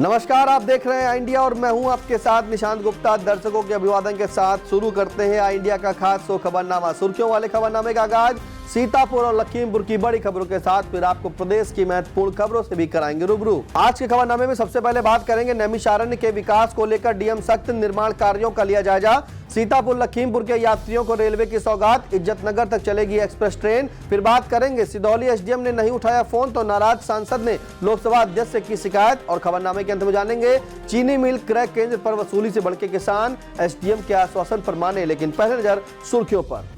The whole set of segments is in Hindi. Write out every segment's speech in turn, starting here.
नमस्कार, आप देख रहे हैं आई इंडिया और मैं हूं आपके साथ निशांत गुप्ता। दर्शकों के अभिवादन के साथ शुरू करते हैं आई इंडिया का खास शो खबरनामा। सुर्खियों वाले खबरनामे का आगाज सीतापुर और लखीमपुर की बड़ी खबरों के साथ, फिर आपको प्रदेश की महत्वपूर्ण खबरों से भी कराएंगे रूबरू। आज के खबरनामे में सबसे पहले बात करेंगे नैमिषारण्य के विकास को लेकर डीएम सख्त, निर्माण कार्यों का लिया जायजा। सीतापुर लखीमपुर के यात्रियों को रेलवे की सौगात, इज्जतनगर तक चलेगी एक्सप्रेस ट्रेन। फिर बात करेंगे सिदौली एसडीएम ने नहीं उठाया फोन तो नाराज सांसद ने लोकसभा अध्यक्ष से की शिकायत। और खबरनामे के अंत में जानेंगे चीनी मिल क्रय केंद्र पर वसूली से भड़के किसान, एसडीएम के आश्वासन पर माने, लेकिन पहले नजर सुर्खियों पर।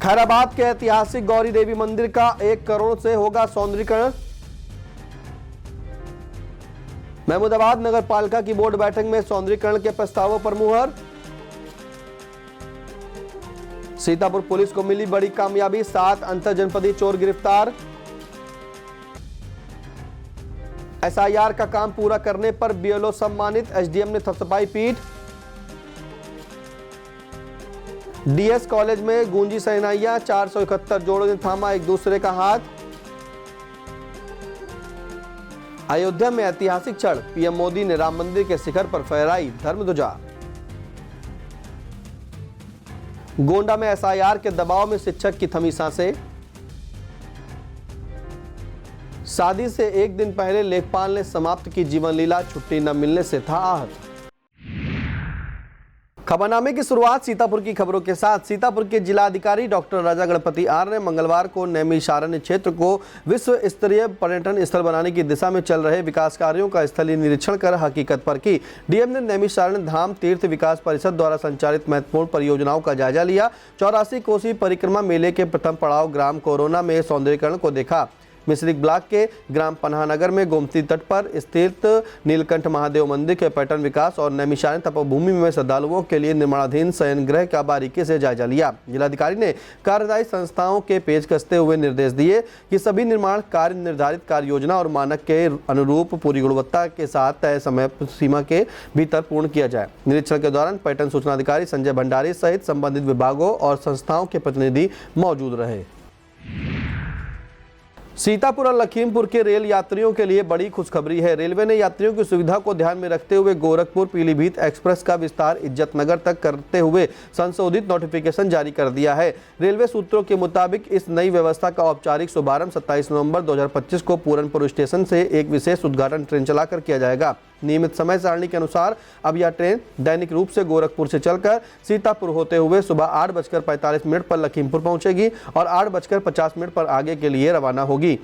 खैराबाद के ऐतिहासिक गौरी देवी मंदिर का 1 करोड़ से होगा सौंदर्यीकरण। महमूदाबाद नगर पालिका की बोर्ड बैठक में सौंदर्यीकरण के प्रस्तावों पर मुहर। सीतापुर पुलिस को मिली बड़ी कामयाबी, 7 अंतरजनपदीय चोर गिरफ्तार। एसआईआर का काम पूरा करने पर बीएलओ सम्मानित, एसडीएम ने थपथपाई पीठ। डीएस कॉलेज में गूंजी शहनाइयां, 471 जोड़ों ने थामा एक दूसरे का हाथ। अयोध्या में ऐतिहासिक क्षण, पीएम मोदी ने राम मंदिर के शिखर पर फहराई धर्मध्वजा। गोंडा में एसआईआर के दबाव में शिक्षक की थमी सांसें। शादी से एक दिन पहले लेखपाल ने समाप्त की जीवन लीला, छुट्टी न मिलने से था आहत। खबरनामे की शुरुआत सीतापुर की खबरों के साथ। सीतापुर के जिलाधिकारी डॉक्टर राजा गणपति आर ने मंगलवार को नैमिषारण्य क्षेत्र को विश्व स्तरीय पर्यटन स्थल बनाने की दिशा में चल रहे विकास कार्यों का स्थलीय निरीक्षण कर हकीकत पर की। डीएम ने नैमिषारण्य धाम तीर्थ विकास परिषद द्वारा संचालित महत्वपूर्ण परियोजनाओं का जायजा लिया। 84 कोसी परिक्रमा मेले के प्रथम पड़ाव ग्राम कोरोना में सौंदर्यीकरण को देखा। मिश्रिक ब्लॉक के ग्राम पन्हानगर में गोमती तट पर स्थित नीलकंठ महादेव मंदिर के पर्यटन विकास और नैमिषारण्य तपोभूमि में श्रद्धालुओं के लिए निर्माणाधीन शयन गृह का बारीकी से जायजा लिया। जिलाधिकारी ने कार्यदायी संस्थाओं के पेश कसते हुए निर्देश दिए कि सभी निर्माण कार्य निर्धारित कार्य योजना और मानक के अनुरूप पूरी गुणवत्ता के साथ तय समय सीमा के भीतर पूर्ण किया जाए। निरीक्षण के दौरान पर्यटन सूचना अधिकारी संजय भंडारी सहित संबंधित विभागों और संस्थाओं के प्रतिनिधि मौजूद रहे। सीतापुर और लखीमपुर के रेल यात्रियों के लिए बड़ी खुशखबरी है। रेलवे ने यात्रियों की सुविधा को ध्यान में रखते हुए गोरखपुर पीलीभीत एक्सप्रेस का विस्तार इज्जतनगर तक करते हुए संशोधित नोटिफिकेशन जारी कर दिया है। रेलवे सूत्रों के मुताबिक इस नई व्यवस्था का औपचारिक शुभारंभ 27 नवंबर 2025 को पूरनपुर स्टेशन से एक विशेष उद्घाटन ट्रेन चलाकर किया जाएगा। नियमित समय सारणी के अनुसार अब यह ट्रेन दैनिक रूप से गोरखपुर से चलकर सीतापुर होते हुए सुबह 8:45 पर लखीमपुर पहुंचेगी और 8:50 पर आगे के लिए रवाना होगी।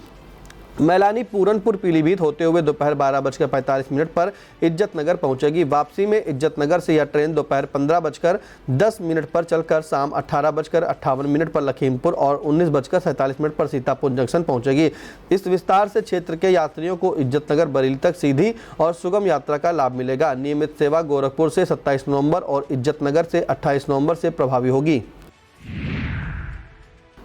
मैलानी पूरनपुर पीलीभीत होते हुए दोपहर 12:45 पर इज्जतनगर पहुंचेगी। वापसी में इज्जतनगर से यह ट्रेन दोपहर 15:10 पर चलकर शाम 18:58 पर लखीमपुर और 19:47 पर सीतापुर जंक्शन पहुंचेगी। इस विस्तार से क्षेत्र के यात्रियों को इज्जतनगर बरेली तक सीधी और सुगम यात्रा का लाभ मिलेगा। नियमित सेवा गोरखपुर से 27 नवंबर और इज्जतनगर से 28 नवंबर से प्रभावी होगी।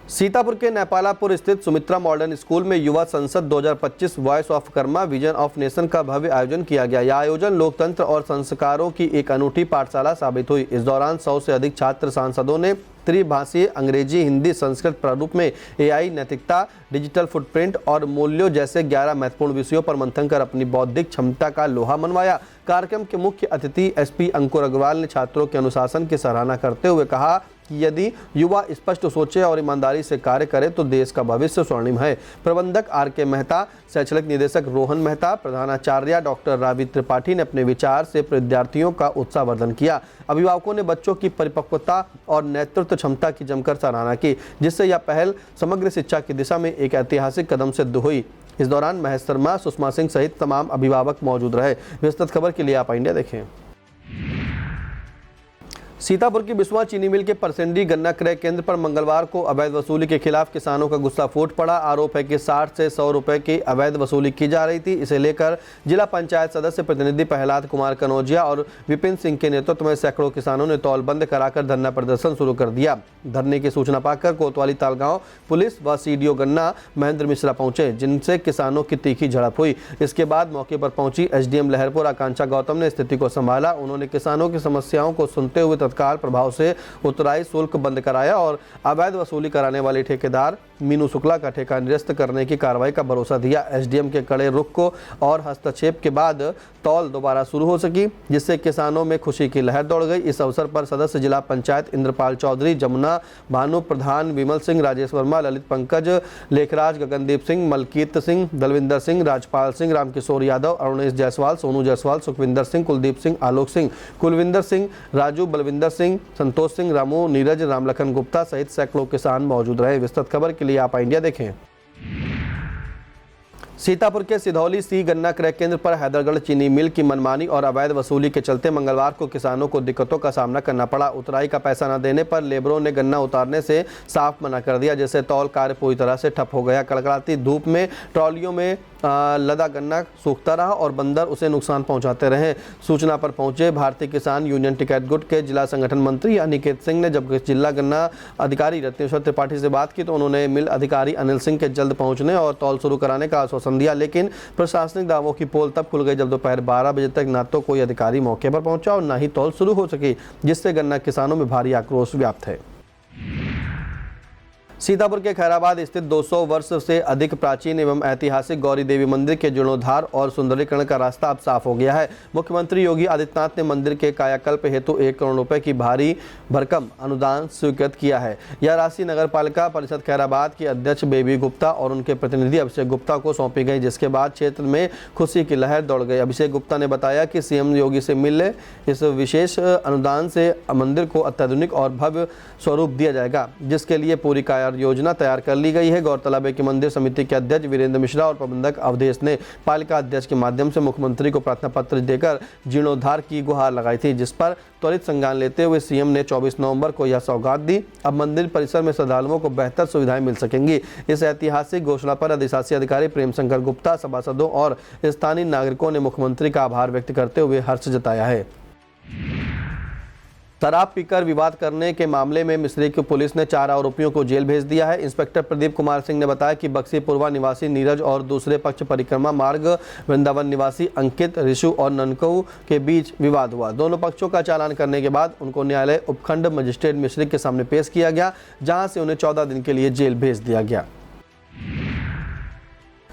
सीतापुर के नेपालापुर स्थित सुमित्रा मॉडर्न स्कूल में युवा संसद 2025 voice of Karma vision of nation का भव्य आयोजन किया गया। यह आयोजन लोकतंत्र और संस्कारों की एक अनूठी पाठशाला साबित हुई। इस दौरान 100 से अधिक छात्र सांसदों ने त्रिभाषीय अंग्रेजी, हिंदी, संस्कृत प्रारूप में एआई, नैतिकता, डिजिटल फुटप्रिंट और मूल्यों जैसे 11 महत्वपूर्ण विषयों पर मंथन कर अपनी बौद्धिक क्षमता का लोहा मनवाया। कार्यक्रम के मुख्य अतिथि एसपी अंकुर अग्रवाल ने छात्रों के अनुशासन की सराहना करते हुए कहा कि यदि युवा स्पष्ट सोचे और ईमानदारी से कार्य करे तो देश का भविष्य स्वर्णिम है। प्रबंधक आर.के. मेहता, शैक्षणिक निदेशक रोहन मेहता, प्रधानाचार्य डॉक्टर रावी त्रिपाठी ने अपने विचार से विद्यार्थियों का उत्साहवर्धन किया। अभिभावकों ने बच्चों की परिपक्वता और नेतृत्व क्षमता की जमकर सराहना की, जिससे यह पहल समग्र शिक्षा की दिशा में एक ऐतिहासिक कदम सिद्ध हुई। इस दौरान महेश शर्मा, सुषमा सिंह सहित तमाम अभिभावक मौजूद रहे। विस्तृत खबर के लिए आप इंडिया देखें। सीतापुर की बिस्वा चीनी मिल के परसेंडी गन्ना क्रय केंद्र पर मंगलवार को अवैध वसूली के खिलाफ किसानों का गुस्सा फूट पड़ा। आरोप है कि 60 से 100 रुपए की अवैध वसूली की जा रही थी। इसे लेकर जिला पंचायत सदस्य प्रतिनिधि प्रहलाद कुमार कनौजिया और विपिन सिंह के नेतृत्व में सैकड़ों किसानों ने तौलबंद कराकर धरना प्रदर्शन शुरू कर दिया। धरने की सूचना पाकर कोतवाली तालगांव पुलिस व सीडीओ गन्ना महेंद्र मिश्रा पहुंचे, जिनसे किसानों की तीखी झड़प हुई। इसके बाद मौके पर पहुंची एसडीएम लहरपुर आकांक्षा गौतम ने स्थिति को संभाला। उन्होंने किसानों की समस्याओं को सुनते हुए तत्काल प्रभाव से उत्तराई शुल्क बंद कराया और अवैध वसूली कराने वाले ठेकेदार मीनू शुक्ला का ठेका निरस्त करने की कार्रवाई का भरोसा दिया। एसडीएम के कड़े रुख को और हस्तक्षेप के बाद तौल दोबारा शुरू हो सकी, जिससे किसानों में खुशी की लहर दौड़ गई। इस अवसर पर सदस्य जिला पंचायत इंद्रपाल चौधरी, जमुना भानु प्रधान, विमल सिंह, राजेश वर्मा, ललित पंकज, लेखराज, गगनदीप सिंह, मलकीत सिंह, दलविंदर सिंह, राजपाल सिंह, रामकिशोर यादव, अरुणेश जायसवाल, सोनू जायसवाल, सुखविंदर सिंह, कुलदीप सिंह, आलोक सिंह, कुलविंदर सिंह, राजू, बलविंदर सिंह, संतोष सिंह, रामू, नीरज, रामलखन गुप्ता सहित सैकड़ों किसान मौजूद रहे। विस्तृत खबर के लिए आप इंडिया देखें। सीतापुर के सिधौली सी गन्ना क्रय केंद्र पर हैदरगढ़ चीनी मिल की मनमानी और अवैध वसूली के चलते मंगलवार को किसानों को दिक्कतों का सामना करना पड़ा। उतराई का पैसा न देने पर लेबरों ने गन्ना उतारने से साफ मना कर दिया, जिससे तौल कार्य पूरी तरह से ठप हो गया। कड़कड़ाती धूप में ट्रॉलियों में लदा गन्ना सूखता रहा और बंदर उसे नुकसान पहुंचाते रहे। सूचना पर पहुंचे भारतीय किसान यूनियन टिकैत गुट के जिला संगठन मंत्री अनिकेत सिंह ने जब जिला गन्ना अधिकारी रत्नेश्वर त्रिपाठी से बात की तो उन्होंने मिल अधिकारी अनिल सिंह के जल्द पहुंचने और तौल शुरू कराने का आश्वासन दिया। लेकिन प्रशासनिक दावों की पोल तब खुल गई जब दोपहर 12 बजे तक न तो कोई अधिकारी मौके पर पहुंचा और न ही तौल शुरू हो सकी, जिससे गन्ना किसानों में भारी आक्रोश व्याप्त है। सीतापुर के खैराबाद स्थित 200 वर्ष से अधिक प्राचीन एवं ऐतिहासिक गौरी देवी मंदिर के जीर्णोद्धार और सुंदरीकरण का रास्ता अब साफ हो गया है। मुख्यमंत्री योगी आदित्यनाथ ने मंदिर के कायाकल्प हेतु 1 करोड़ रुपए की भारी भरकम अनुदान स्वीकृत किया है। यह राशि नगर पालिका परिषद खैराबाद की अध्यक्ष बेबी गुप्ता और उनके प्रतिनिधि अभिषेक गुप्ता को सौंपी गई, जिसके बाद क्षेत्र में खुशी की लहर दौड़ गई। अभिषेक गुप्ता ने बताया कि सीएम योगी से मिले इस विशेष अनुदान से मंदिर को अत्याधुनिक और भव्य स्वरूप दिया जाएगा, जिसके लिए पूरी योजना तैयार कर ली गई है। गौरतलब है कि मंदिर समिति के अध्यक्ष वीरेंद्र मिश्रा और प्रबंधक अवधेश ने पालिका अध्यक्ष के माध्यम से मुख्यमंत्री को प्रार्थना पत्र देकर जीर्णोद्धार की गुहार लगाई थी, जिस पर त्वरित संज्ञान लेते हुए सीएम ने 24 नवंबर को यह सौगात दी। अब मंदिर परिसर में श्रद्धालुओं को बेहतर सुविधाएं मिल सकेंगी। इस ऐतिहासिक घोषणा पर अधिशासी अधिकारी प्रेम शंकर गुप्ता, सभासदों और स्थानीय नागरिकों ने मुख्यमंत्री का आभार व्यक्त करते हुए हर्ष जताया है। शराब पीकर विवाद करने के मामले में मिश्री की पुलिस ने 4 आरोपियों को जेल भेज दिया है। इंस्पेक्टर प्रदीप कुमार सिंह ने बताया कि बक्सी पूर्वा निवासी नीरज और दूसरे पक्ष परिक्रमा मार्ग वृंदावन निवासी अंकित, ऋषु और ननकऊ के बीच विवाद हुआ। दोनों पक्षों का चालान करने के बाद उनको न्यायालय उपखंड मजिस्ट्रेट मिश्री के सामने पेश किया गया, जहां से उन्हें 14 दिन के लिए जेल भेज दिया गया।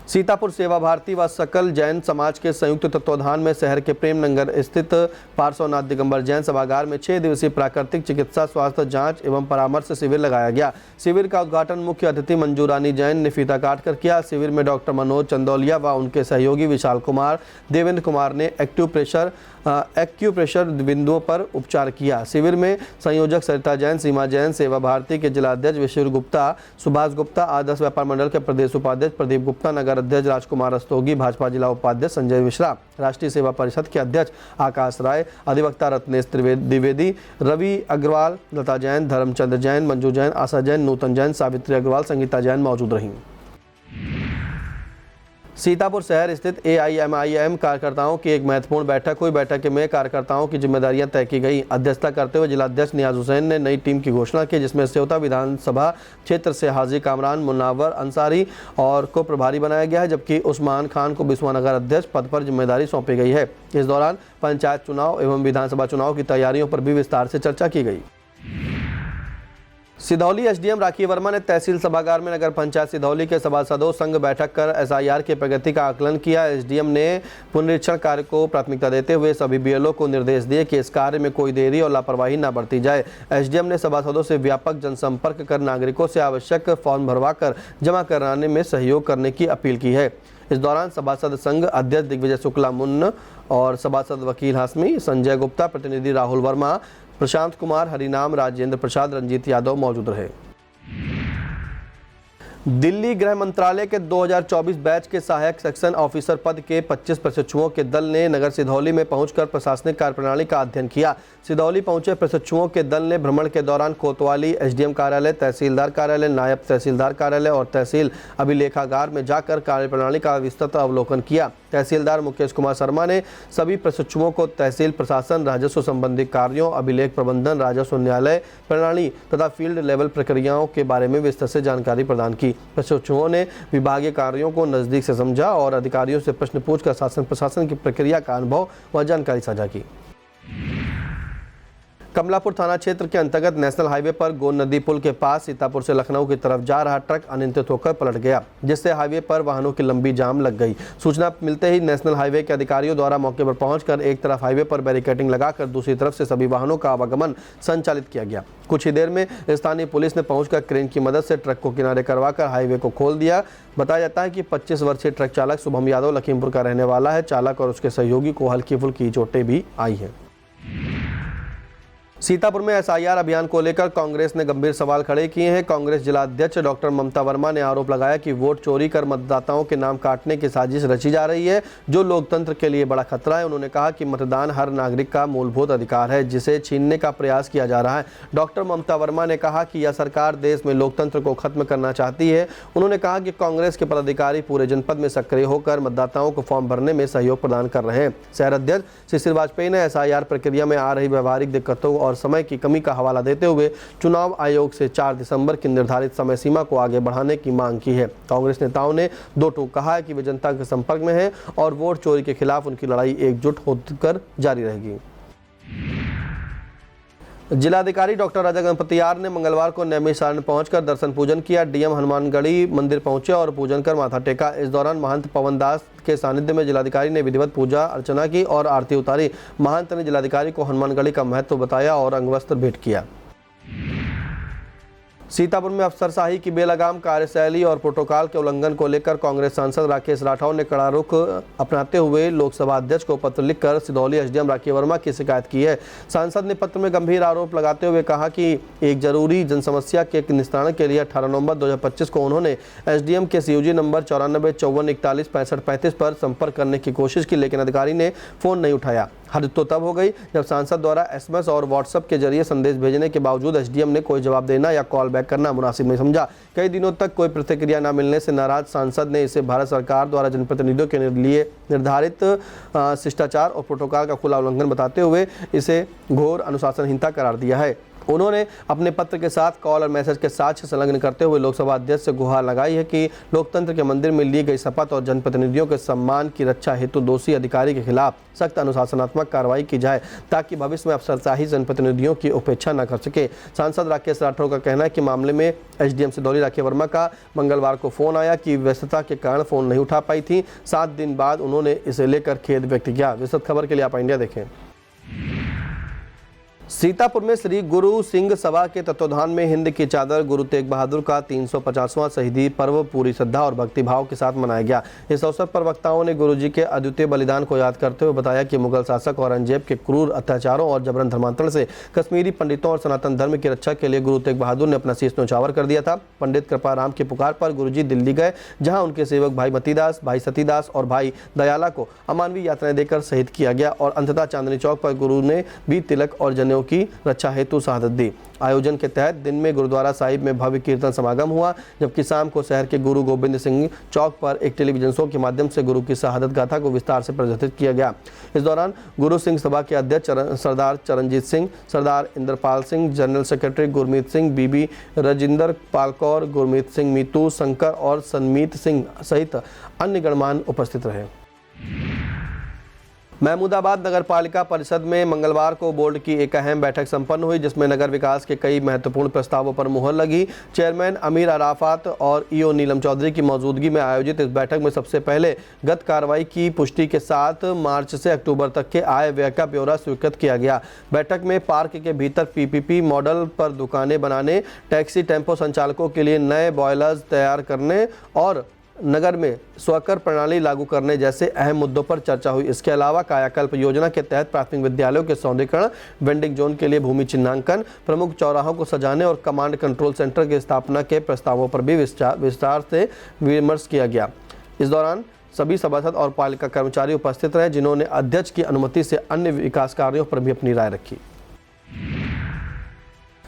सीतापुर सेवा भारती व सकल जैन समाज के संयुक्त तत्वाधान में शहर के प्रेम नगर स्थित पार्श्वनाथ दिगंबर जैन सभागार में 6 दिवसीय प्राकृतिक चिकित्सा स्वास्थ्य जांच एवं परामर्श शिविर लगाया गया। शिविर का उद्घाटन मुख्य अतिथि मंजू रानी जैन ने फीता काटकर किया। शिविर में डॉक्टर मनोज चंदौलिया व उनके सहयोगी विशाल कुमार, देवेंद्र कुमार ने एक्यूप्रेशर बिंदुओं पर उपचार किया। शिविर में संयोजक सरिता जैन, सीमा जैन, सेवा भारती के जिलाध्यक्ष विशुर गुप्ता, सुभाष गुप्ता, आदर्श व्यापार मंडल के प्रदेश उपाध्यक्ष प्रदीप गुप्ता, नगर अध्यक्ष राजकुमार रस्तोगी, भाजपा जिला उपाध्यक्ष संजय मिश्रा, राष्ट्रीय सेवा परिषद के अध्यक्ष आकाश राय, अधिवक्ता रत्नेश द्विवेदी, रवि अग्रवाल, लता जैन, धर्मचंद्र जैन, मंजू जैन, आशा जैन, नूतन जैन, सावित्री अग्रवाल, संगीता जैन मौजूद रहीं। सीतापुर शहर स्थित AIMIM कार्यकर्ताओं की एक महत्वपूर्ण बैठक हुई। बैठक में कार्यकर्ताओं की जिम्मेदारियां तय की गई। अध्यक्षता करते हुए जिलाध्यक्ष नियाज हुसैन ने नई टीम की घोषणा की, जिसमें सेवता विधानसभा क्षेत्र से हाजी कामरान, मुन्नावर अंसारी और को प्रभारी बनाया गया है, जबकि उस्मान खान को बिस्वानगर अध्यक्ष पद पर जिम्मेदारी सौंपी गई है। इस दौरान पंचायत चुनाव एवं विधानसभा चुनाव की तैयारियों पर भी विस्तार से चर्चा की गई। सिधौली एसडीएम राखी वर्मा ने तहसील सभागार में नगर पंचायत सिधौली के सभासदों संग बैठक कर SIR के प्रगति का आकलन किया। एसडीएम ने पुनरीक्षण कार्य को प्राथमिकता देते हुए सभी BLO को निर्देश दिए कि इस कार्य में कोई देरी और लापरवाही न बरती जाए। एसडीएम ने सभासदों से व्यापक जनसंपर्क कर नागरिकों से आवश्यक फॉर्म भरवाकर जमा कराने में सहयोग करने की अपील की है। इस दौरान सभासद संघ अध्यक्ष दिग्विजय शुक्ला मुन्न और सभासद वकील हाशमी, संजय गुप्ता, प्रतिनिधि राहुल वर्मा, प्रशांत कुमार, हरिनाम, राजेंद्र प्रसाद, रंजीत यादव मौजूद रहे। दिल्ली गृह मंत्रालय के 2024 बैच के सहायक सेक्शन ऑफिसर पद के 25 प्रशिक्षुओं के दल ने नगर सिधौली में पहुंचकर प्रशासनिक कार्यप्रणाली का अध्ययन किया। सिधौली पहुंचे प्रशिक्षुओं के दल ने भ्रमण के दौरान कोतवाली एसडीएम कार्यालय, तहसीलदार कार्यालय, नायब तहसीलदार कार्यालय और तहसील अभिलेखागार में जाकर कार्यप्रणाली का विस्तृत अवलोकन किया। तहसीलदार मुकेश कुमार शर्मा ने सभी प्रशिक्षुओं को तहसील प्रशासन, राजस्व संबंधी कार्यों, अभिलेख प्रबंधन, राजस्व न्यायालय प्रणाली तथा फील्ड लेवल प्रक्रियाओं के बारे में विस्तृत से जानकारी प्रदान की। प्रशिक्षुओं ने विभागीय कार्यों को नजदीक से समझा और अधिकारियों से प्रश्न पूछकर शासन प्रशासन की प्रक्रिया का अनुभव व जानकारी साझा की। कमलापुर थाना क्षेत्र के अंतर्गत नेशनल हाईवे पर गोन नदी पुल के पास सीतापुर से लखनऊ की तरफ जा रहा ट्रक अनियंत्रित होकर पलट गया, जिससे हाईवे पर वाहनों की लंबी जाम लग गई। सूचना मिलते ही नेशनल हाईवे के अधिकारियों द्वारा मौके पर पहुंचकर एक तरफ हाईवे पर बैरिकेडिंग लगाकर दूसरी तरफ से सभी वाहनों का आवागमन संचालित किया गया। कुछ ही देर में स्थानीय पुलिस ने पहुंचकर क्रेन की मदद से ट्रक को किनारे करवाकर हाईवे को खोल दिया। बताया जाता है कि 25 वर्षीय ट्रक चालक शुभम यादव लखीमपुर का रहने वाला है। चालक और उसके सहयोगी को हल्की फुल्की चोटें भी आई हैं। सीतापुर में एसआईआर अभियान को लेकर कांग्रेस ने गंभीर सवाल खड़े किए हैं। कांग्रेस जिला अध्यक्ष डॉक्टर ममता वर्मा ने आरोप लगाया कि वोट चोरी कर मतदाताओं के नाम काटने की साजिश रची जा रही है, जो लोकतंत्र के लिए बड़ा खतरा है। उन्होंने कहा कि मतदान हर नागरिक का मूलभूत अधिकार है, जिसे छीनने का प्रयास किया जा रहा है। डॉक्टर ममता वर्मा ने कहा कि यह सरकार देश में लोकतंत्र को खत्म करना चाहती है। उन्होंने कहा कि कांग्रेस के पदाधिकारी पूरे जनपद में सक्रिय होकर मतदाताओं को फॉर्म भरने में सहयोग प्रदान कर रहे हैं। शहर अध्यक्ष शिशिर वाजपेयी ने एसआईआर प्रक्रिया में आ रही व्यवहारिक दिक्कतों और समय की कमी का हवाला देते हुए चुनाव आयोग से 4 दिसंबर की निर्धारित समय सीमा को आगे बढ़ाने की मांग की है। कांग्रेस नेताओं ने दो टूक कहा है कि वे जनता के संपर्क में हैं और वोट चोरी के खिलाफ उनकी लड़ाई एकजुट होकर जारी रहेगी। जिलाधिकारी डॉक्टर राजा गणपति आर ने मंगलवार को नैमिषारण्य पहुंचकर दर्शन पूजन किया। डीएम हनुमानगढ़ी मंदिर पहुंचे और पूजन कर माथा टेका। इस दौरान महंत पवन दास के सानिध्य में जिलाधिकारी ने विधिवत पूजा अर्चना की और आरती उतारी। महंत ने जिलाधिकारी को हनुमानगढ़ी का महत्व बताया और अंगवस्त्र भेंट किया। सीतापुर में अफसरशाही की बेलगाम कार्यशैली और प्रोटोकॉल के उल्लंघन को लेकर कांग्रेस सांसद राकेश राठौर ने कड़ा रुख अपनाते हुए लोकसभा अध्यक्ष को पत्र लिखकर सिधौली एसडीएम राखी वर्मा की शिकायत की है। सांसद ने पत्र में गंभीर आरोप लगाते हुए कहा कि एक जरूरी जनसमस्या के निस्तारण के लिए 18 नवंबर 2025 को उन्होंने एसडीएम के सीयूजी नंबर 94 54 41 65 35 पर संपर्क करने की कोशिश की, लेकिन अधिकारी ने फोन नहीं उठाया। हद तो तब हो गई जब सांसद द्वारा एसएमएस और व्हाट्सएप के जरिए संदेश भेजने के बावजूद एसडीएम ने कोई जवाब देना या कॉल बैक करना मुनासिब नहीं समझा। कई दिनों तक कोई प्रतिक्रिया न मिलने से नाराज सांसद ने इसे भारत सरकार द्वारा जनप्रतिनिधियों के लिए निर्धारित शिष्टाचार और प्रोटोकॉल का खुला उल्लंघन बताते हुए इसे घोर अनुशासनहीनता करार दिया है। उन्होंने अपने पत्र के साथ कॉल और मैसेज के साक्ष्य संलग्न करते हुए लोकसभा अध्यक्ष से गुहार लगाई है कि लोकतंत्र के मंदिर में ली गई शपथ और जनप्रतिनिधियों के सम्मान की रक्षा हेतु दोषी अधिकारी के खिलाफ सख्त अनुशासनात्मक कार्रवाई की जाए, ताकि भविष्य में अफसरशाही जनप्रतिनिधियों की उपेक्षा न कर सके। सांसद राकेश राठौर का कहना है कि मामले में एसडीएम सिधौली राखी वर्मा का मंगलवार को फोन आया कि व्यस्तता के कारण फोन नहीं उठा पाई थी। 7 दिन बाद उन्होंने इसे लेकर खेद व्यक्त किया। विस्तृत खबर के लिए आप इंडिया देखें। सीतापुर में श्री गुरु सिंह सभा के तत्वाधान में हिंद की चादर गुरु तेग बहादुर का 350वां शहीदी पर्व पूरी श्रद्धा और भक्तिभाव के साथ मनाया गया। इस अवसर पर वक्ताओं ने गुरु जी के अद्वितीय बलिदान को याद करते हुए बताया कि मुगल शासक औरंगजेब के क्रूर अत्याचारों और जबरन धर्मांतरण से कश्मीरी पंडितों और सनातन धर्म की रक्षा के लिए गुरु तेग बहादुर ने अपना शीश न्यौछावर कर दिया था। पंडित कृपाराम की पुकार पर गुरु जी दिल्ली गए, जहाँ उनके सेवक भाई मतीदास, भाई सतीदास और भाई दयाला को अमानवीय यात्राएं देकर शहीद किया गया और अंततः चांदनी चौक पर गुरु ने भी तिलक और जनेऊ की रक्षा हेतु शहादत दी। आयोजन के तहत दिन में गुरुद्वारा साहिब में भव्य कीर्तन समागम हुआ, जबकि शाम को शहर के गुरु गोविंद सिंह चौक पर एक टेलीविजन शो के माध्यम से गुरु की शहादत गाथा को विस्तार से प्रदर्शित किया गया। इस दौरान गुरु सिंह सभा के अध्यक्ष सरदार चरणजीत सिंह, सरदार इंद्रपाल सिंह, जनरल सेक्रेटरी गुरमीत सिंह, बीबी रजिंदर पालकौर, गुरमीत सिंह मीतू, शंकर और सनमीत सिंह सहित अन्य गणमान्य उपस्थित रहे। महमूदाबाद नगर पालिका परिषद में मंगलवार को बोर्ड की एक अहम बैठक संपन्न हुई, जिसमें नगर विकास के कई महत्वपूर्ण प्रस्तावों पर मुहर लगी। चेयरमैन अमीर अराफात और ईओ नीलम चौधरी की मौजूदगी में आयोजित इस बैठक में सबसे पहले गत कार्रवाई की पुष्टि के साथ मार्च से अक्टूबर तक के आय व्यय का ब्यौरा स्वीकृत किया गया। बैठक में पार्क के भीतर पीपीपी मॉडल पर दुकानें बनाने, टैक्सी टेम्पो संचालकों के लिए नए बॉयलर्स तैयार करने और नगर में स्वकर प्रणाली लागू करने जैसे अहम मुद्दों पर चर्चा हुई। इसके अलावा कायाकल्प योजना के तहत प्राथमिक विद्यालयों के सौंदर्यीकरण, वेंडिंग जोन के लिए भूमि चिन्हांकन, प्रमुख चौराहों को सजाने और कमांड कंट्रोल सेंटर की स्थापना के प्रस्तावों पर भी विस्तार से विमर्श किया गया। इस दौरान सभी सभासद और पालिका कर्मचारी उपस्थित रहे, जिन्होंने अध्यक्ष की अनुमति से अन्य विकास कार्यों पर भी अपनी राय रखी।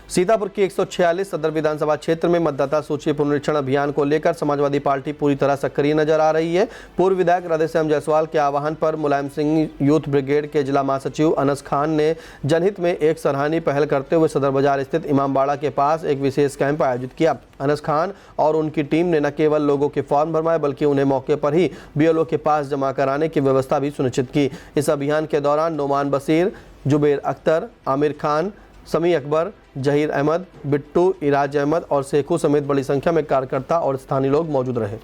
सीतापुर की 146 सदर विधानसभा क्षेत्र में मतदाता सूची पुनरीक्षण अभियान को लेकर समाजवादी पार्टी पूरी तरह सक्रिय नजर आ रही है। पूर्व विधायक राधेश्याम जायसवाल के आह्वान पर मुलायम सिंह यूथ ब्रिगेड के जिला महासचिव अनस खान ने जनहित में एक सराहनीय पहल करते हुए सदर बाजार स्थित इमामबाड़ा के पास एक विशेष कैंप आयोजित किया। अनस खान और उनकी टीम ने न केवल लोगों के फॉर्म भरवाए, बल्कि उन्हें मौके पर ही बीएलओ के पास जमा कराने की व्यवस्था भी सुनिश्चित की। इस अभियान के दौरान नोमान बशीर, जुबेर अख्तर, आमिर खान, समी अकबर, जहीर अहमद, बिट्टू, इराज अहमद और शेखू समेत बड़ी संख्या में कार्यकर्ता और स्थानीय लोग मौजूद रहे।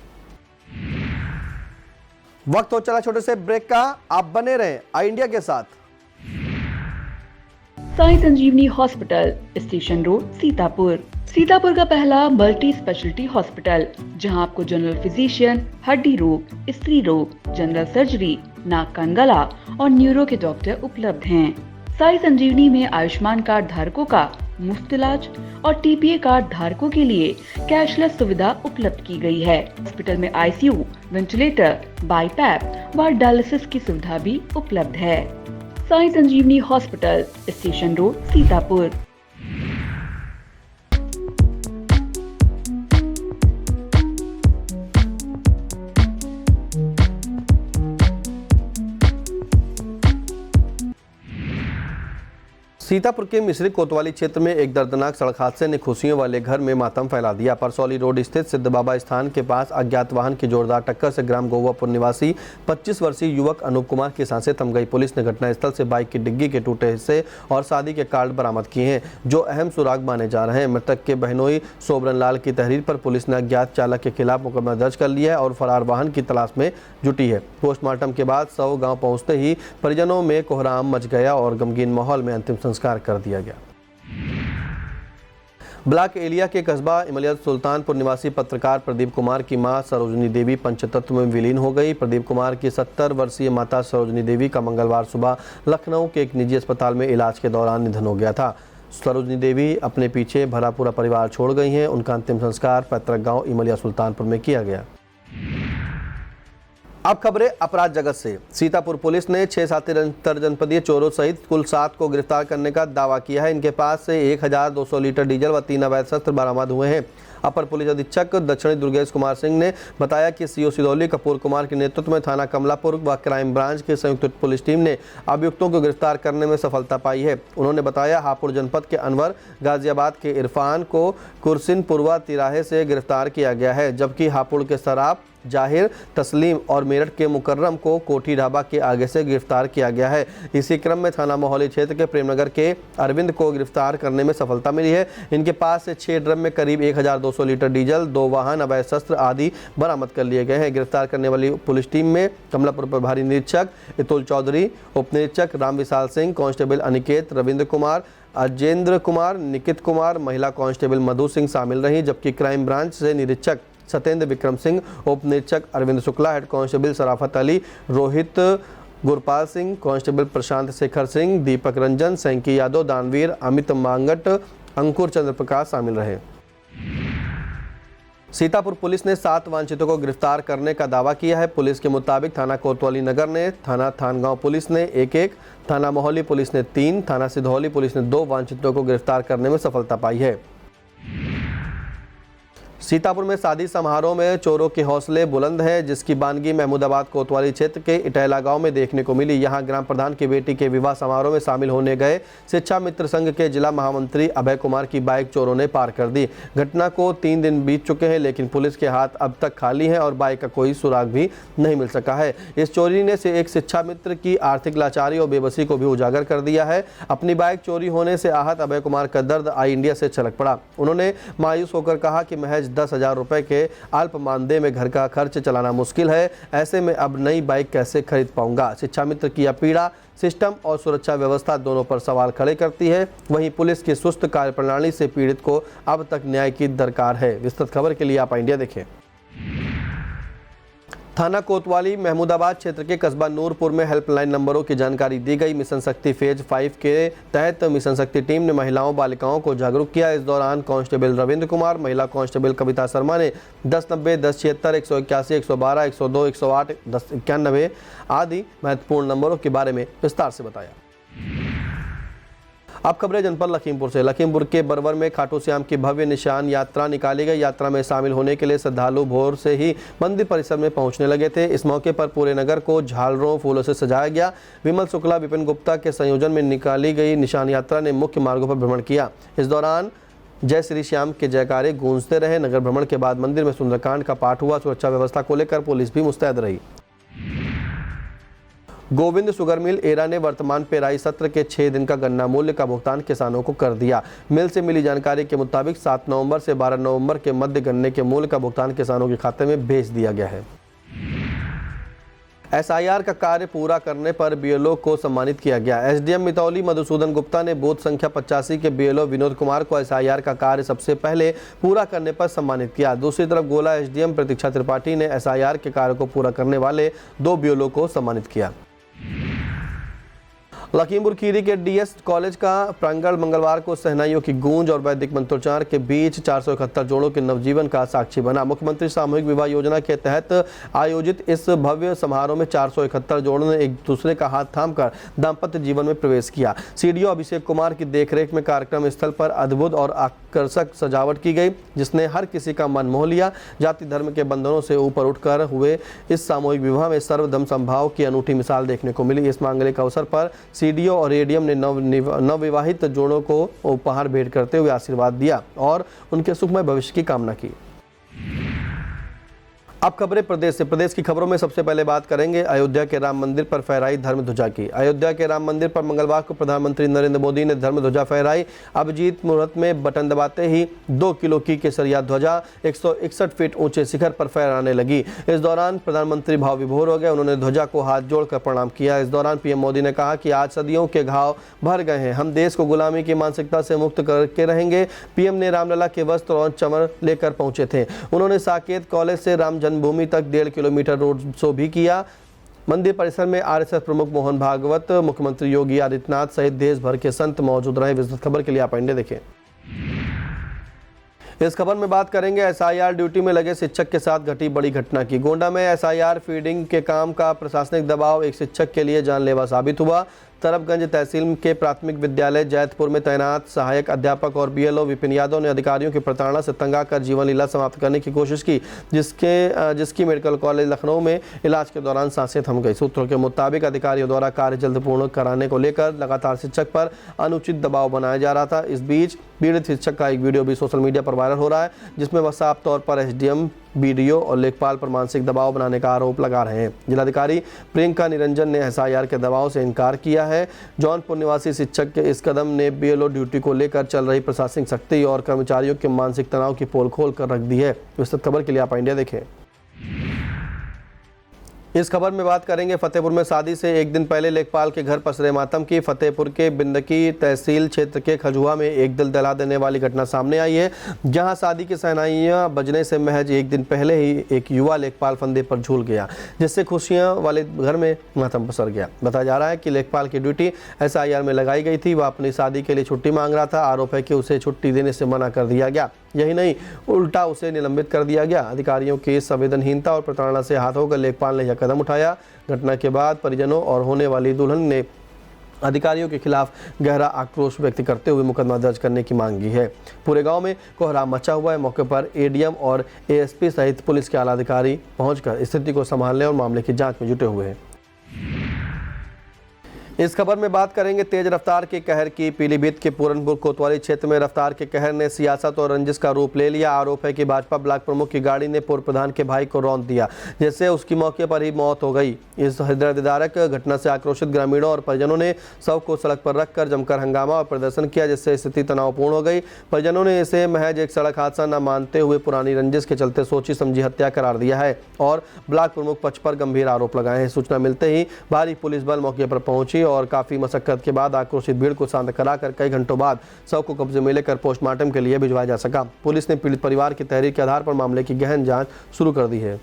वक्त हो चला छोटे से ब्रेक का, आप बने रहें आई इंडिया के साथ। Sai Sanjivani hospital, station road, Sitapur. Sitapur का पहला मल्टी स्पेशलिटी हॉस्पिटल, जहां आपको जनरल फिजिशियन, हड्डी रोग, स्त्री रोग, जनरल सर्जरी, नाक कान गला और न्यूरो के डॉक्टर उपलब्ध हैं। साई संजीवनी में आयुष्मान कार्ड धारकों का मुफ्त इलाज और टीपीए कार्ड धारकों के लिए कैशलेस सुविधा उपलब्ध की गई है। हॉस्पिटल में आईसीयू, वेंटिलेटर, बाईपैप व डायलिसिस की सुविधा भी उपलब्ध है। Sai Sanjivani hospital, station road, Sitapur. Sitapur के मिश्री कोतवाली क्षेत्र में एक दर्दनाक सड़क हादसे ने खुशियों वाले घर में मातम फैला दिया। परसौली रोड स्थित सिद्ध बाबा स्थान के पास अज्ञात वाहन की जोरदार टक्कर से ग्राम गोवापुर निवासी 25 वर्षीय युवक अनूप कुमार की सांसें थम गई। पुलिस ने घटनास्थल से बाइक की डिग्गी के टूटे हिस्से और शादी के कार्ड बरामद किए हैं, जो अहम सुराग माने जा रहे हैं। मृतक के बहनोई सोबरन लाल की तहरीर पर पुलिस ने अज्ञात चालक के खिलाफ मुकदमा दर्ज कर लिया है और फरार वाहन की तलाश में जुटी है। पोस्टमार्टम के बाद शव गाँव पहुँचते ही परिजनों में कोहराम मच गया और गमगीन माहौल में अंतिम संस्कार कर दिया गया। ब्लॉक एलिया के कस्बा इमलिया सुल्तानपुर निवासी पत्रकार प्रदीप कुमार की मां सरोजनी देवी पंचतत्व में विलीन हो गई। प्रदीप कुमार की 70 वर्षीय माता सरोजनी देवी का मंगलवार सुबह लखनऊ के एक निजी अस्पताल में इलाज के दौरान निधन हो गया था। सरोजनी देवी अपने पीछे भरा पूरा परिवार छोड़ गई हैं। उनका अंतिम संस्कार पैतृक गांव इमलिया सुल्तानपुर में किया गया। अब खबरें अपराध जगत से। सीतापुर पुलिस ने 6 साथी अंतर जनपदीय चोरों सहित कुल 7 को गिरफ्तार करने का दावा किया है। इनके पास से 1200 लीटर डीजल व 3 अवैध शस्त्र बरामद हुए हैं। अपर पुलिस अधीक्षक दक्षिणी दुर्गेश कुमार सिंह ने बताया कि सीओ सिदौली कपूर कुमार के नेतृत्व में थाना कमलापुर व क्राइम ब्रांच की संयुक्त पुलिस टीम ने अभियुक्तों को गिरफ्तार करने में सफलता पाई है। उन्होंने बताया हापुड़ जनपद के अनवर, गाजियाबाद के इरफान को कुरसिनपुरवा तिराहे से गिरफ्तार किया गया है, जबकि हापुड़ के सराब, जाहिर, तस्लीम और मेरठ के मुकर्रम को कोठी ढाबा के आगे से गिरफ्तार किया गया है। इसी क्रम में थाना मोहाली क्षेत्र के प्रेमनगर के अरविंद को गिरफ्तार करने में सफलता मिली है। इनके पास से 6 ड्रम में करीब 1200 लीटर डीजल, 2 वाहन, अवैध शस्त्र आदि बरामद कर लिए गए हैं। गिरफ्तार करने वाली पुलिस टीम में कमलापुर प्रभारी निरीक्षक इतुल चौधरी, उप निरीक्षक राम विशाल सिंह, कांस्टेबल अनिकेत, रविंद्र कुमार, अजेंद्र कुमार, निकित कुमार, महिला कांस्टेबल मधु सिंह शामिल रही, जबकि क्राइम ब्रांच से निरीक्षक सत्येंद्र विक्रम सिंह, उप निरीक्षक Arvind Shukla, head constable Sarafat Ali, Rohit Gurpal Singh, constable Prashant Shekhar Singh, Deepak Ranjan, Sanki Yadav, Danveer, Amit Mangat, अंकुर चंद्र प्रकाश शामिल रहे। सीतापुर पुलिस ने 7 वांछितों को गिरफ्तार करने का दावा किया है। पुलिस के मुताबिक थाना कोतवाली नगर ने, थाना थानगांव पुलिस ने 1-1, थाना मोहाली पुलिस ने 3, थाना सिधौली पुलिस ने 2 वांछितों को गिरफ्तार करने में सफलता पाई है। सीतापुर में शादी समारोह में चोरों के हौसले बुलंद हैं, जिसकी बानगी महमूदाबाद कोतवाली क्षेत्र के इटैला गांव में देखने को मिली। यहां ग्राम प्रधान की बेटी के विवाह समारोह में शामिल होने गए शिक्षा मित्र संघ के जिला महामंत्री अभय कुमार की बाइक चोरों ने पार कर दी। घटना को 3 दिन बीत चुके हैं, लेकिन पुलिस के हाथ अब तक खाली हैं और बाइक का कोई सुराग भी नहीं मिल सका है। इस चोरी ने से एक शिक्षा मित्र की आर्थिक लाचारी और बेबसी को भी उजागर कर दिया है। अपनी बाइक चोरी होने से आहत अभय कुमार का दर्द आई इंडिया से छलक पड़ा। उन्होंने मायूस होकर कहा कि महज 10,000 रुपए के अल्प मानदेय में घर का खर्च चलाना मुश्किल है। ऐसे में अब नई बाइक कैसे खरीद पाऊंगा। शिक्षा मित्र की यह पीड़ा सिस्टम और सुरक्षा व्यवस्था दोनों पर सवाल खड़े करती है। वहीं पुलिस की सुस्त कार्यप्रणाली से पीड़ित को अब तक न्याय की दरकार है। विस्तृत खबर के लिए आप इंडिया देखें। थाना कोतवाली महमूदाबाद क्षेत्र के कस्बा नूरपुर में हेल्पलाइन नंबरों की जानकारी दी गई। मिशन शक्ति फेज 5 के तहत मिशन शक्ति टीम ने महिलाओं बालिकाओं को जागरूक किया। इस दौरान कांस्टेबल रविंद्र कुमार, महिला कांस्टेबल कविता शर्मा ने 1090, 1076, 181, 112, 102, 108, 1091 आदि महत्वपूर्ण नंबरों के बारे में विस्तार से बताया। अब खबरें जनपद लखीमपुर से। लखीमपुर के बरवर में खाटू श्याम की भव्य निशान यात्रा निकाली गई। यात्रा में शामिल होने के लिए श्रद्धालु भोर से ही मंदिर परिसर में पहुंचने लगे थे। इस मौके पर पूरे नगर को झालरों फूलों से सजाया गया। विमल शुक्ला, विपिन गुप्ता के संयोजन में निकाली गई निशान यात्रा ने मुख्य मार्गों पर भ्रमण किया। इस दौरान जय श्री श्याम के जयकारे गूंजते रहे। नगर भ्रमण के बाद मंदिर में सुंदरकांड का पाठ हुआ। सुरक्षा व्यवस्था को लेकर पुलिस भी मुस्तैद रही। गोविंद शुगर मिल एरा ने वर्तमान पेराई सत्र के 6 दिन का गन्ना मूल्य का भुगतान किसानों को कर दिया। मिल से मिली जानकारी के मुताबिक 7 नवंबर से 12 नवंबर के मध्य गन्ने के मूल्य का भुगतान किसानों के खाते में भेज दिया गया है। एसआईआर का कार्य पूरा करने पर बीएलओ को सम्मानित किया गया। एसडीएम मितौली मधुसूदन गुप्ता ने बूथ संख्या 85 के बीएलओ विनोद कुमार को एसआईआर का कार्य सबसे पहले पूरा करने पर सम्मानित किया। दूसरी तरफ गोला एसडीएम प्रतीक्षा त्रिपाठी ने एसआईआर के कार्य को पूरा करने वाले 2 बीएलओ को सम्मानित किया। लखीमपुर खीरी के डीएस कॉलेज का प्रांगण मंगलवार को शहनाइयों की गूंज और वैदिक मंत्रोच्चार के बीच 471 जोड़ों के नवजीवन का साक्षी बना। मुख्यमंत्री सामूहिक विवाह योजना के तहत आयोजित इस भव्य समारोह में 471 जोड़ों ने एक दूसरे का हाथ थामकर दाम्पत्य जीवन में प्रवेश किया। सीडीओ अभिषेक कुमार की देखरेख में कार्यक्रम स्थल पर अद्भुत और आकर्षक सजावट की गई, जिसने हर किसी का मन मोह लिया। जाति धर्म के बंधनों से ऊपर उठकर हुए इस सामूहिक विवाह में सर्वधर्म समभाव की अनूठी मिसाल देखने को मिली। इस मांगलिक अवसर पर सीडीओ और एडीएम ने नवविवाहित जोड़ों को उपहार भेंट करते हुए आशीर्वाद दिया और उनके सुखमय भविष्य की कामना की। अब खबरें प्रदेश से। प्रदेश की खबरों में सबसे पहले बात करेंगे अयोध्या के राम मंदिर पर फहराई धर्म ध्वजा की। अयोध्या के राम मंदिर पर मंगलवार को प्रधानमंत्री नरेंद्र मोदी ने धर्म ध्वजा फहराई। अभिजीत मुहूर्त में बटन दबाते ही 2 किलो की केसरिया ध्वजा 161 फीट ऊंचे शिखर पर फहराने लगी। इस दौरान प्रधानमंत्री भाव विभोर हो गए। उन्होंने ध्वजा को हाथ जोड़कर प्रणाम किया। इस दौरान पीएम मोदी ने कहा कि आज सदियों के घाव भर गए हैं, हम देश को गुलामी की मानसिकता से मुक्त करके रहेंगे। पीएम ने रामलला के वस्त्र और चमर लेकर पहुंचे थे। उन्होंने साकेत कॉलेज से राम जन्मभूमि तक 1.5 किलोमीटर रोड शो भी किया। मंदिर परिसर में आरएसएस प्रमुख मोहन भागवत, मुख्यमंत्री योगी आदित्यनाथ सहित देश भर के संत मौजूद रहे। विस्तृत खबर के लिए आप इंडिया देखें। इस खबर में बात करेंगे एसआईआर ड्यूटी में लगे शिक्षक के साथ घटी बड़ी घटना की। गोंडा में एसआईआर फीडिंग के काम का प्रशासनिक दबाव एक शिक्षक के लिए जानलेवा साबित हुआ। तरफगंज तहसील के प्राथमिक विद्यालय जैतपुर में तैनात सहायक अध्यापक और बीएलओ विपिन यादव ने अधिकारियों की प्रताड़ना से तंग आकर जीवन लीला समाप्त करने की कोशिश की, जिसकी मेडिकल कॉलेज लखनऊ में इलाज के दौरान सांसें थम गई। सूत्रों के मुताबिक अधिकारियों द्वारा कार्य जल्द पूर्ण कराने को लेकर लगातार शिक्षक पर अनुचित दबाव बनाया जा रहा था। इस बीच पीड़ित शिक्षक का एक वीडियो भी सोशल मीडिया पर वायरल हो रहा है, जिसमें वह साफ तौर पर एसडीएम, बीडीओ और लेखपाल पर मानसिक दबाव बनाने का आरोप लगा रहे हैं। जिलाधिकारी प्रियंका निरंजन ने एसआईआर के दबाव से इनकार किया है। जौनपुर निवासी शिक्षक के इस कदम ने बीएलओ ड्यूटी को लेकर चल रही प्रशासनिक सख्ती और कर्मचारियों के मानसिक तनाव की पोल खोल कर रख दी है। विस्तृत खबर के लिए आप इंडिया देखें। इस खबर में बात करेंगे फतेहपुर में शादी से एक दिन पहले लेखपाल के घर पसरे मातम की। फतेहपुर के बिंदकी तहसील क्षेत्र के खजुआ में एक दिल दहला देने वाली घटना सामने आई है, जहां शादी की शहनाइयां बजने से महज एक दिन पहले ही एक युवा लेखपाल फंदे पर झूल गया, जिससे खुशियां वाले घर में मातम पसर गया। बताया जा रहा है कि लेखपाल की ड्यूटी एसआईआर में लगाई गई थी। वह अपनी शादी के लिए छुट्टी मांग रहा था। आरोप है कि उसे छुट्टी देने से मना कर दिया गया। यही नहीं, उल्टा उसे निलंबित कर दिया गया। अधिकारियों की संवेदनहीनता और प्रताड़ना से हाथ होकर लेखपाल ने यह कदम उठाया। घटना के बाद परिजनों और होने वाली दुल्हन ने अधिकारियों के खिलाफ गहरा आक्रोश व्यक्त करते हुए मुकदमा दर्ज करने की मांग की है। पूरे गांव में कोहराम मचा हुआ है। मौके पर एडीएम और एएसपी सहित पुलिस के आला अधिकारी पहुंचकर स्थिति को संभालने और मामले की जांच में जुटे हुए हैं। इस खबर में बात करेंगे तेज रफ्तार के कहर की। पीलीभीत के पूरनपुर कोतवाली क्षेत्र में रफ्तार के कहर ने सियासत और रंजिश का रूप ले लिया। आरोप है कि भाजपा ब्लॉक प्रमुख की गाड़ी ने पूर्व प्रधान के भाई को रौंद दिया, जिससे उसकी मौके पर ही मौत हो गई। इस हृदयविदारक घटना से आक्रोशित ग्रामीणों और परिजनों ने शव को सड़क पर रखकर जमकर हंगामा और प्रदर्शन किया, जिससे स्थिति तनावपूर्ण हो गई। परिजनों ने इसे महज एक सड़क हादसा न मानते हुए पुरानी रंजिश के चलते सोची समझी हत्या करार दिया है और ब्लॉक प्रमुख पक्ष पर गंभीर आरोप लगाए हैं। सूचना मिलते ही भारी पुलिस बल मौके पर पहुंची और काफी मशक्कत के बाद आक्रोशित भीड़ को शांत कराकर कई घंटों बाद शव को कब्जे में लेकर पोस्टमार्टम के लिए भिजवाया जा सका। पुलिस ने पीड़ित परिवार की तहरीर के आधार पर मामले की गहन जांच शुरू कर दी है।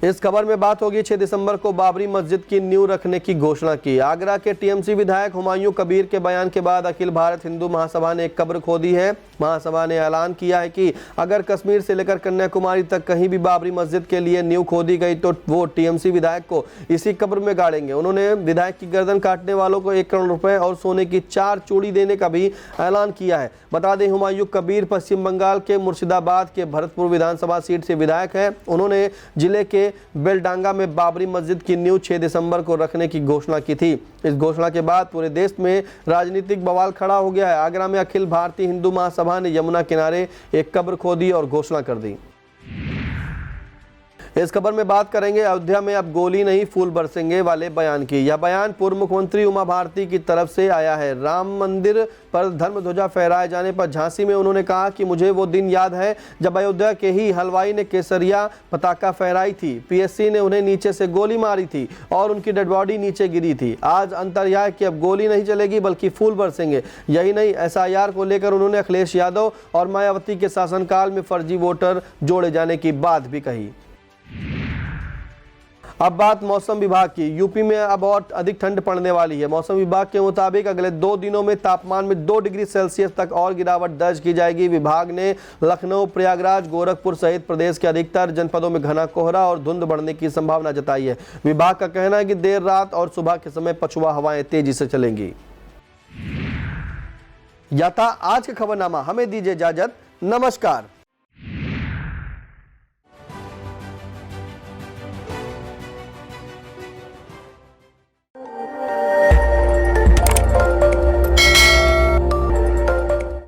इस खबर में बात होगी 6 दिसंबर को बाबरी मस्जिद की नींव रखने की घोषणा की। आगरा के टीएमसी विधायक हुमायूं कबीर के बयान के बाद अखिल भारत हिंदू महासभा ने एक कब्र खोदी है। महासभा ने ऐलान किया है कि अगर कश्मीर से लेकर कन्याकुमारी तक कहीं भी बाबरी मस्जिद के लिए नींव खोदी गई तो वो टीएमसी विधायक को इसी कब्र में गाड़ेंगे। उन्होंने विधायक की गर्दन काटने वालों को 1 करोड़ रुपए और सोने की 4 चूड़ी देने का भी ऐलान किया है। बता दें, हुमायूं कबीर पश्चिम बंगाल के मुर्शिदाबाद के भरतपुर विधानसभा सीट से विधायक है। उन्होंने जिले के बेलडांगा में बाबरी मस्जिद की नींव 6 दिसंबर को रखने की घोषणा की थी। इस घोषणा के बाद पूरे देश में राजनीतिक बवाल खड़ा हो गया है। आगरा में अखिल भारतीय हिंदू महासभा ने यमुना किनारे एक कब्र खोदी और घोषणा कर दी। इस खबर में बात करेंगे अयोध्या में अब गोली नहीं फूल बरसेंगे वाले बयान की। यह बयान पूर्व मुख्यमंत्री उमा भारती की तरफ से आया है। राम मंदिर पर धर्म ध्वजा फहराए जाने पर झांसी में उन्होंने कहा कि मुझे वो दिन याद है जब अयोध्या के ही हलवाई ने केसरिया पताका फहराई थी, पीएससी ने उन्हें नीचे से गोली मारी थी और उनकी डेड बॉडी नीचे गिरी थी। आज अंतर यह है कि अब गोली नहीं चलेगी बल्कि फूल बरसेंगे। यही नहीं, एसआईआर को लेकर उन्होंने अखिलेश यादव और मायावती के शासनकाल में फर्जी वोटर जोड़े जाने की बात भी कही। अब बात मौसम विभाग की। यूपी में अब और अधिक ठंड पड़ने वाली है। मौसम विभाग के मुताबिक अगले 2 दिनों में तापमान में 2 डिग्री सेल्सियस तक और गिरावट दर्ज की जाएगी। विभाग ने लखनऊ, प्रयागराज, गोरखपुर सहित प्रदेश के अधिकतर जनपदों में घना कोहरा और धुंध बढ़ने की संभावना जताई है। विभाग का कहना है कि देर रात और सुबह के समय पछुआ हवाएं तेजी से चलेंगी। यह था आज का खबरनामा। हमें दीजिए इजाजत। नमस्कार।